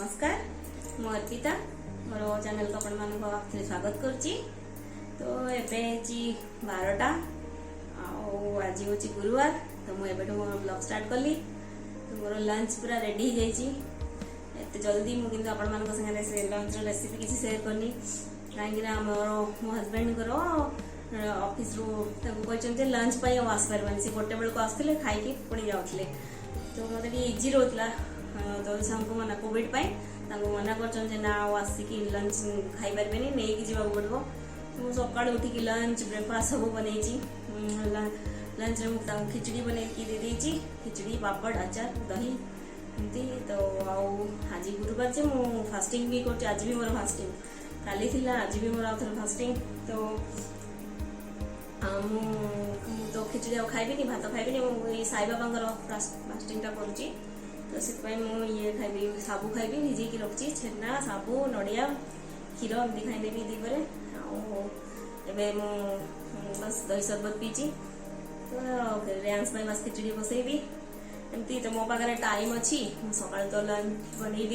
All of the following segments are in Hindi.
नमस्कार मु अर्पिता मोर चैनल को अपन मान स्वागत करुच्ची। तो एबे 12टा आज हूँ गुरुवार। तो मुझे मोर ब्लॉग स्टार्ट कली। तो मोर लंच पूरा रेडी हो जाइए एत जल्दी मुझे आपण मान संगे लंच रेसिपी किसी शेयर करनी कहीं मोर मो हजबैंड ऑफिस रू कहते लंच आस पारे से गोटे बेल को आसते खाई पुणी जाते। तो मतलब इजी रोला तो को मना कोविड मना कर आसिकी लंच खाई पारे नहीं जावा पड़ो। तो मुझे सका उठिक लंच ब्रेकफास्ट सब बनई लंच में खिचड़ी बन दे खिचड़ी पापड़ अचार दही एमती। तो आज गुरुवार से मु फास्टिंग भी कर आज भी मोर फास्टिंग काली थिला आज भी मोर आउथर फास्टिंग। तो तो खिचड़ी खाइबी भात खाइबी साई बाबा फास्टिंग करुच्ची। तो से ये खाइबी साबु खाइबी भिजे रखी छेना साबु नड़िया क्षीर एमती खाईदेवी दीपरे बस दही सरबत पीची। तो रेंस बस खिचड़ी बसैबी एमती। तो मो पाखे टाइम अच्छी सका तो लंच बनई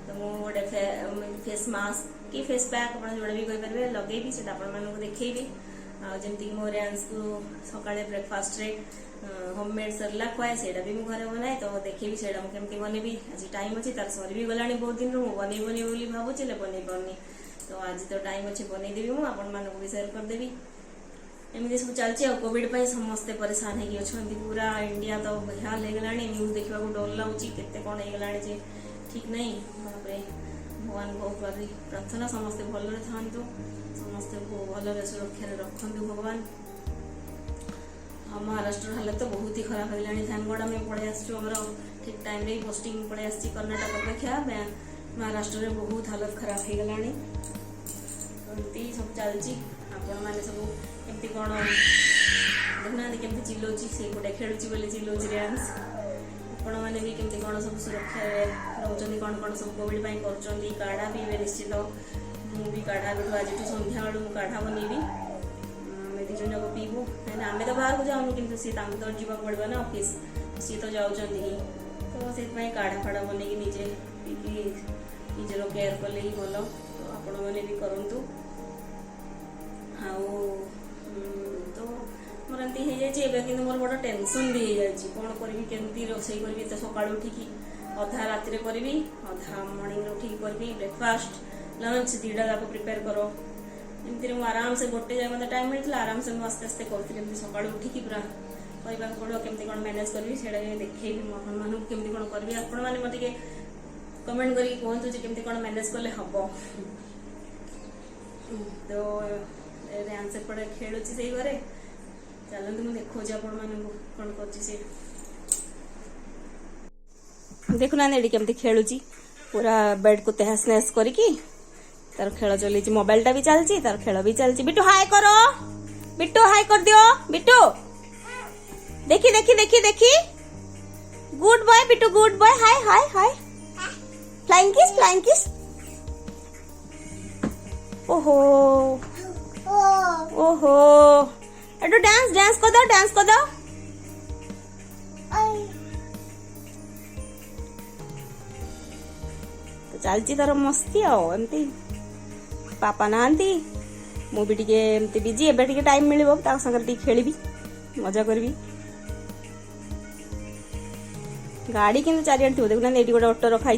तो मुझे फेस मास्क कि फेस पैक आप जोड़ा भी कहींपारे लगे से देखेबी जमती मो रेंस को सका ब्रेकफास्ट रे होममेड सरला खुआए से भी मुझे बनाए। तो देखेबी से केमती बनैबी आज टाइम अच्छी तार सरी भी गला बहुत दिन बनईबनी बोली भावुचे बनई पारनी। तो आज तो टाइम अच्छे बनईदेवी मुझे आपण मानक भी शेयर करदेवी। एमती सब चलती कोविड समस्ते परेशान हो पूरा इंडिया तो बेहाल हो गला न्यूज देखा डर लगुच के कौन हो गला ठीक नहीं। भगवान बहुत प्रार्थना समस्ते भल था समस्ते भल सुरक्षा रखु भगवान। महाराष्ट्र हालत तो बहुत ही खराब होगा। थैंक गॉड आम पड़े आमर ठीक टाइम रे पोस्टिंग पड़े आसी कर्णाटक अपेक्षा महाराष्ट्र में बहुत हालत खराब हो गला। एमती सब चलती आपण मैंने सब केमती कौन देखना केमती चिल्लाऊँ से गोटे खेलुची बोले चिल्लाऊँ रेंस आपण मैंने भी केमती कौन सब सुरक्षा रोचन कौन कौन सब कोविड कर काढ़ा पीबे निश्चित मुझे काढ़ा आज संध्या बेलू काढ़ा बनईबी दिजन जाक पीबू कहीं आम तो बाहर को जाऊँ कि सी तो जीवा पड़ो ना ऑफिस सी तो जाऊँ तो से काढ़ा फाड़ा बन निजे पीकी निजर केयर कले ही भल। तो आपण मैंने भी करूँ तो मोर एमती हो मोर बड़ टेंशन भी हो जाए कौन करी केमती रोसे करी तो सका उठिकी अधा राति करी अधा मॉर्निंग उठिक करी ब्रेकफास्ट लंच दीटा जाक प्रिपेयर करो एमती आराम से गोटे जाए मतलब टाइम मिलता आराम से आस्ते आस्ते करी सका उठिकी पूरा कहवा पड़ो केमती कौन मैनेज करी से देखेबी आपको केमती कौन करी आपण मैंने मत कमेंट करके कहतु केमती कौन मैनेज कले हम। तो रेंस एपटे खेलुची से घरे चलते मुझे देखा आपण मान कौन कर देखुना केमती खेलुची पूरा बेड को तहस नहस करके तार खेल चली मोबाइल टा भी चलती तार खेल भी चलती। बिट्टू हाय करो बिट्टू हाय कर दियो बिट्टू देखी देखी देखी देखी good boy Bittu good boy hi hi hi flying kiss ओहो ओहो एटू डांस कर दो तो चलती तार मस्ती एमती पापा नांती मु भी टे बिजी एबे टे टाइम मिलिबो ता संग टे खेलिबी मजा करबी। गाड़ी किंतु चारियाड थो देखुना एटी गोटे ऑटो रखाई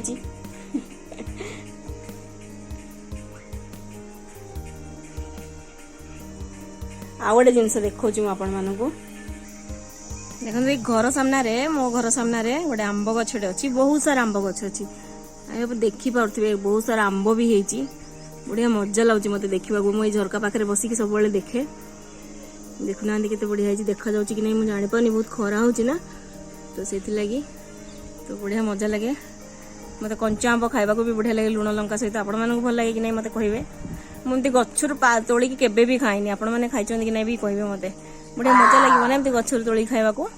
आ गोटे जिनस देखो आपण मानकू देखो घर सामने मो घर सामने गोटे आंब गछटे अच्छी बहुत सारा आंब गछ अच्छी देखी पारे बहुत सारा आंब भी होती बढ़िया मजा लगुच मत देखा मुझे झरका पाखे बसिक सब देखे देखुना के बढ़िया देखा जा कि नहीं मुझे जापानी बहुत खरा हो तो से लगी तो बढ़िया मजा लगे मत कंचा आंब खाइबा भी बढ़िया लगे लुण लंका सहित आपण मानक भल लगे कि नहीं मत कहे मुझे गचर तोलिकी केबे भी खाइनी आपण मैंने खाई कि नहीं भी कहे मत बढ़िया मजा लगे ना एमती गचर तोलिक खाइबा को।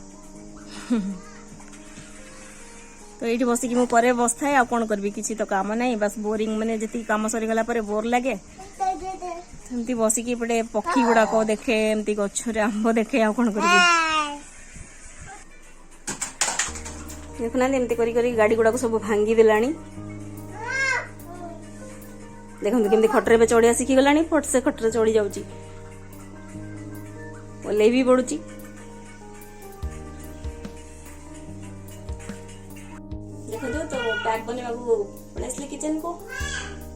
तो ये बसिक मुझे बस थाए कौन करी किसी तो काम ना बस बोरिंग मैंने जी कम सरीगला बोर लगे एमती बसिक पटे पक्षी गुड़ाक देखे एमती गचर आंब देखे आ कौन कर देखुना एमती गाड़ी गुड़ाक सब भांगी देलानी देखो केमती खटरे पे चढ़िया शिखी गलानी फट से खटरे चढ़ी जाऊची ओल्ले भी पड़ुची। देखो तो पैक बनवा पड़े आसली किचन को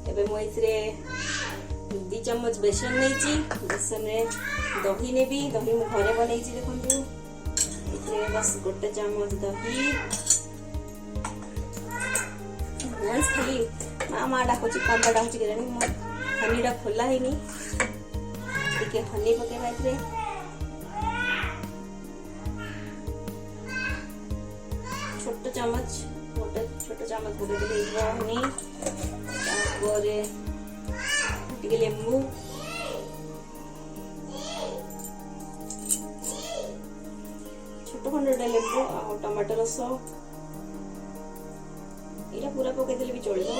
एबे मो इथरे 2 चम्मच बेसन नहीं बेसन रे दही नेबी दही मु घरे बनई देखो इथरे बस 1 चम्मच दही खाली माँ डाकुची कंदा डाकुची केजानी मो हनीटा खोला है टिके हनी पकेबा इथरे छोट चम्मच गोटे छोट चम्मच पकेदेली हनी तापरे टिके लेंबू छोट खंडटा लेंबू आ टमाटो रस इरा पूरा पकेदेले भी चलिबो।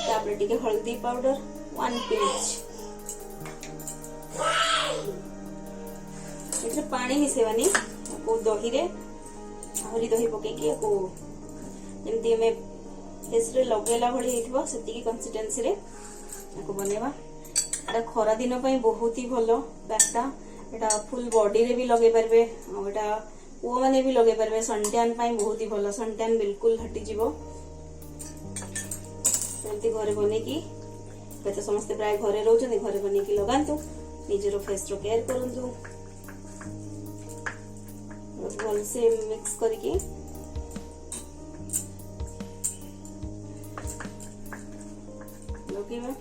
तापरे टिके हल्दी पाउडर 1 पिंच इसे पानी मिसेवानी को दही रे आहरी दही पकेकी को जेमती हमें फेस रे लगेला भली हेथिबो सेतिकी कंसिस्टेंसी रे को बनेबा। एटा खरा दिन पई बहुत ही भलो पैकटा एटा फुल बॉडी रे भी लगे परबे और एटा वो माने भी लगे परबे सनटैन पई बहुत ही भलो सनटैन बिल्कुल हटी जीवो। सेमती घरे बनेकी तो समस्त प्राय घरे रहउछन घरे बनेकी लगांतु निजरो फेस रो केयर करंतु भल से मिक्स करके लगेबा।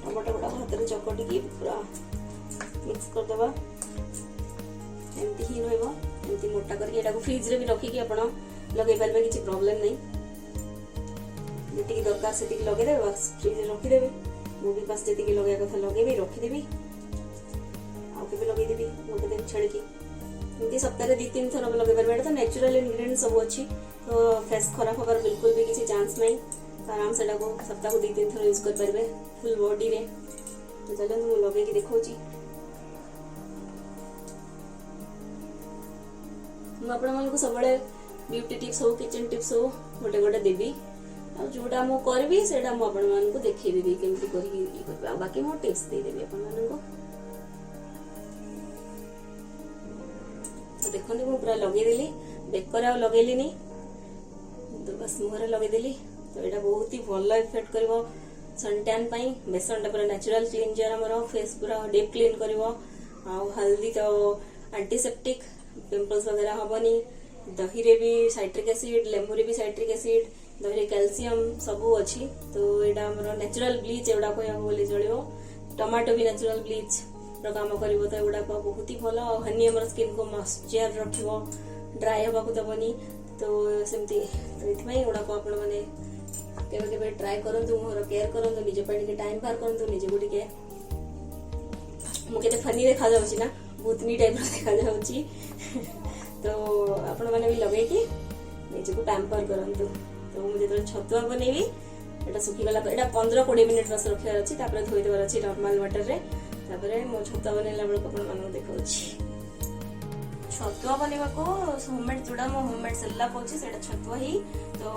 टमाटो गुड़ा हाथ चकटी की पूरा मिक्स कर देबा एमती ही रहइबो एमती मोटा करके एटा को फ्रिज रे भी रखी कि आपण लगे परबे किछि प्रॉब्लम नहीं जेतिकी दरकार सेतिकी लगे देबे बस फ्रिज रे रखी देबे मु भी बस जेतिकी लगे कथा लगेबे रखी देबी आ के भी लगे देबी गोटे दिन छड़ के एमती सप्ताह 2-3 थर लगे परबे एटा तो नेचुरल इंग्रेडिएंट सब अछि तो फेस खराब होबार बिल्कुल भी किछि चांस नहीं आराम से को सप्ताह को 2-3 थर यूज कर परबे फुल बॉडी रे। तो चलो मु लगे कि देखौची मु आपण मन को सबले ब्यूटी टिप्स हो किचन टिप्स हो गोटे गोटे देबी आ जोटा मु करबी सेटा मु आपण मन को देखै देबी केमती करी ई करबा बाकी मु टिप्स दे देबी आपण मन को। तो देखो मु पूरा लगे देली बेकर आ लगेली नहीं तो बस मुहरे लगे देली तो एटा बहुत ही भलो इफेक्ट करबो सनटैन पई बेसन टा पूरा नेचुरल क्लींजर हमरो फेस पूरा डीप क्लीन करबो आ हल्दी तो एंटीसेप्टिक पिंपल्स वगैरह हबनी दही रे भी साइट्रिक एसिड लेंबू रे भी साइट्रिक एसिड दही रे कैल्शियम सब अछि तो एटा हमरो नेचुरल ब्लीच एडा को बोली चलिबो। टमाटो भी नेचुरल ब्लीच रो काम करबो तो एडा को बहुत ही भलो हनी हमर स्किन को मॉइस्चर रखिबो ड्राई होबा को दबनी तो सेमती तो इथमै एडा को आपण माने केबे केबे ट्राई करंतु मोर केयर करंतु निजे पे के टाइम पार करंतु निजे गुडी के मु केते फनी देखा जाउची ना भूतनी टाइप रो देखा जाउची तो आपण माने भी लगे कि निजे को पैम्पर करंतु। तो मु जेतले छतुआ बनेबी एटा सुखी गला एटा 15-20 मिनिट बस रखिया अछि तापर धोइ देबार अछि नॉर्मल वाटर रे तापर मो छतुआ बनेला बेल आपण माने देखौछि छतुआ बनेबा को होममेड जोडा मो होममेड सेल्ला कोछि सेटा छतुआ ही तो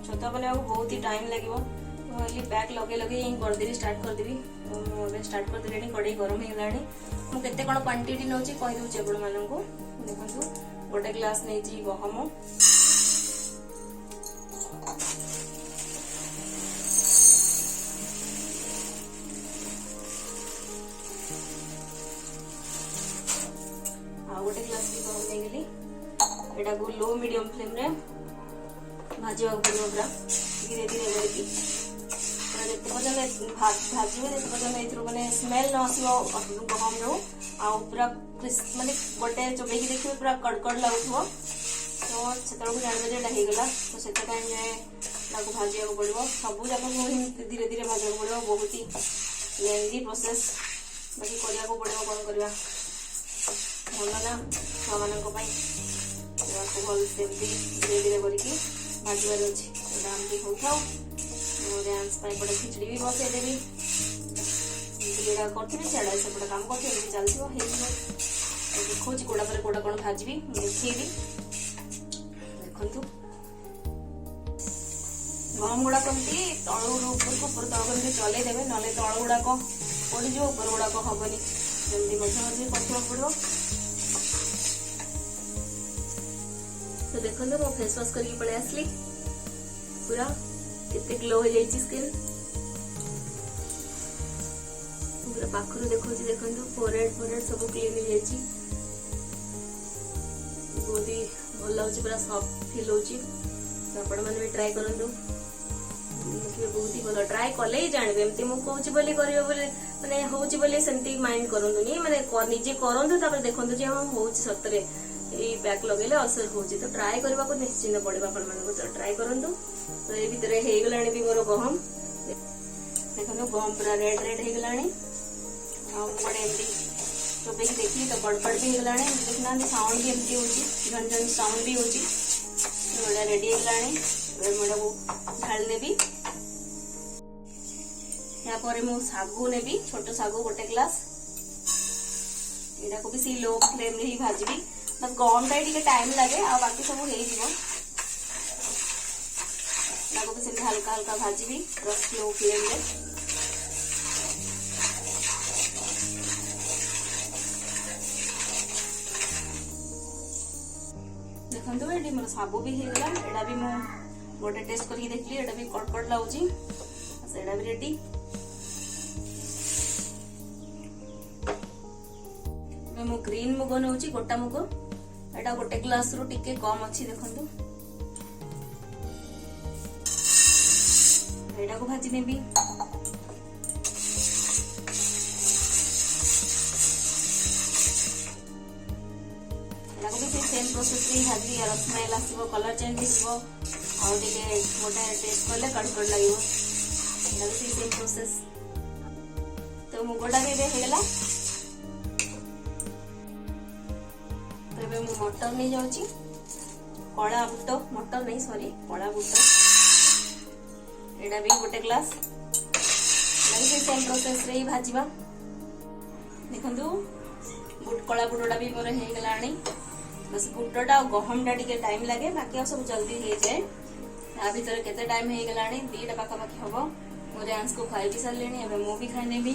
छतुआ बनेबा को बहुत ही टाइम लागिवो तो हली पैक लगे लगे ही कर देबी स्टार्ट कर देबी तो मो अबे स्टार्ट कर देलेनी कड़ाई गरम हे गलानी मु केते कोन क्वांटिटी नउची कहि दउची आपण मानन को देखंतु गोटे ग्लास नै जी गहम आ गोटे ग्लास भी गहम नै गेली एटा को लो मीडियम फ्लेम रे भाजीवा पड़ो पूरा धीरे धीरे करके भाजी मैंने स्मेल न आसो गहम रो आ पूरा क्रिस्प माने गोटे चोबे देखिए पूरा कड़कड़ लगुव तो से जानवे जो होगा तो से टाइम भाजा पड़ो सब जाक धीरे धीरे भाजा पड़ो बहुत ही लेंदी प्रोसेस बाकी करने पड़ो कौन करवा भल ना छुआ मान भल से धीरे धीरे करके भाजबार अच्छी आमती हो था डांस पड़े खिचड़ी भी बसईदेवी जेड़ा करथिबी सेडा सेपटे काम करथिबी चलथिबो हेइबो देखौछि कोडा पर कोडा कोन भाजबी देखिबी देखंतु गहम गुड़ा कमती तलू ऊपर को ऊपर तल करके चले देबे नले तल गुड़ा को पड़ी जो ऊपर गुड़ा को हबनी जल्दी मझे मझे करथिबो पड़ो। तो देखंतु मो फेस वॉश करके पळे आसली पूरा केते ग्लो हो जाई स्किन पूरा पाखरु देखंतु फोरहेड सब क्लीन हो जाई बहुत ही भल लाଗୁଛି पूरा सॉफ्ट फील होची। तो आपण माने भी ट्राई करंतु देखिए बहुत ही भल ट्राई कले ही जानबे एमती मु कहूची बोली करियो बोले माने होची बोले सेमती माइंड करंतु नी माने निजे करंतु तापर देखंतु जे हम होची सतरे ए पैक लगेले असर होची तो ट्राई करबा को निश्चित पड़ेबा आपण माने तो ट्राई करंतु। तो ए भीतर हे गलाणी भी मोर गहम देखंतु गहम पूरा रेड रेड हे गलाणी आ मोडे एमती तो बेक देखली तो बड़बड़ भी हे गलाणी देखना साउंड भी एमती होची झन झन साउंड भी होची मोडा रेडी हे गलाणी मोडा को ढाल देबी या पर मु सागु नेबी छोटो सागु गोटे ग्लास एडा को भी सी लो फ्लेम रे ही भाजबी बस गहम टाई टिके टाइम लागे आ बाकी सब हे जीवो लागो भी से हल्का हल्का भाजबी बस स्लो फ्लेम रे देखंतु एडी मोर साबु भी हे गला एडा भी मु गोटे टेस्ट करके देखली एडा भी कड़कड़ लाउची एडा भी रेडी। मु ग्रीन मुग नउची गोटा मुग एटा गोटे ग्लास रु टिके कम अछि देखंतु एटा को भाजी नेबी एटा को भी सेम प्रोसेस रे भाजी यार स्मेल आसीबो कलर चेंज हिबो और टिके गोटे टेस्ट करले कड़कड़ लागिबो एटा भी सेम प्रोसेस। तो मुगडा भी हे गेला मु मटर नहीं जाऊची कला बुट मटर नहीं सॉरी कला बुट एडा भी गोटे ग्लास लगे सेम प्रोसेस रे भाजीबा देखंतु बुट कला बुटडा भी मोर हे गलाणी बस बुटडा और गहमडा टिके टाइम लागे बाकी सब जल्दी हे जाए आ भीतर केते टाइम हे गलाणी 2टा पाखा पाखी हबो मोर आंस को खाई भी सारलेनी एबे मो भी खाइ नेबी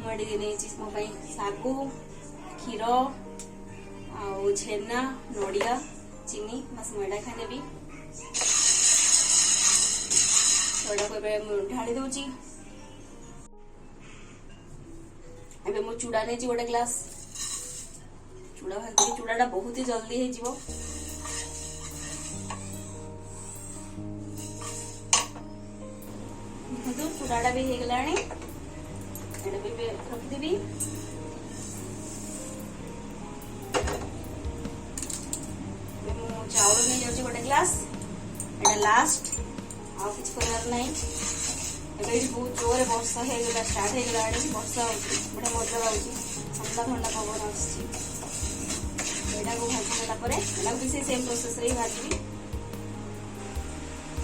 मडी नै चीज मो पई सागु खीर आउ छेना नड़िया चीनी बस मैडा खाई नेबी थोड़ा को ढाली दउची एबे मो चूड़ा नै गोटे ग्लास चूड़ा भाजी चूड़ाटा बहुत ही जल्दी हे जीवो तो चूड़ाटा भी हे गलाणी एडा भी रख देबी चाउल नहीं जाउची गोटे ग्लास एटा लास्ट आ किछ करर नाही एबे बहुत जोरे वर्षा हे गला स्टार्ट हे गलाणी वर्षा होची बडा मजा लाउची ठंडा ठंडा पवन आछी एटा को भाजी देला परे एटा भी सेम प्रोसेस रे भाजी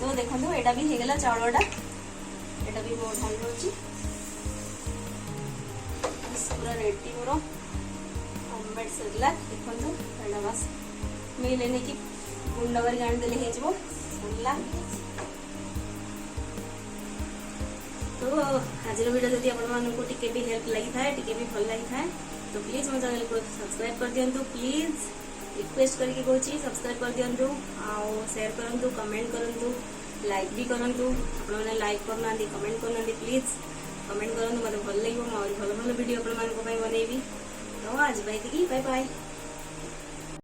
तो देखंतु एटा भी हे गला चाउलडा एटा भी बहुत ढाल होची पूरा रेडी मोर होममेड सरला देखंतु एटा बस मिले नहीं कि गुंडा कर गाण देले हे जबो सरला। तो आज वीडियो जदि आपण मानन को टिके भी हेल्प लगी थाए टिके भी भल लगी थाए तो प्लीज मो चैनल को सब्सक्राइब कर दियंतु प्लीज रिक्वेस्ट करके कहछि सब्सक्राइब कर दियंतु आ शेयर करंतु कमेंट करंतु लाइक भी करंतु आपण माने लाइक करना दी कमेंट करना दी प्लीज कमेंट करंतु मते भल লাগিব म और भल भल वीडियो आपण मान को पई बनेबी। तो आज बाय बाय।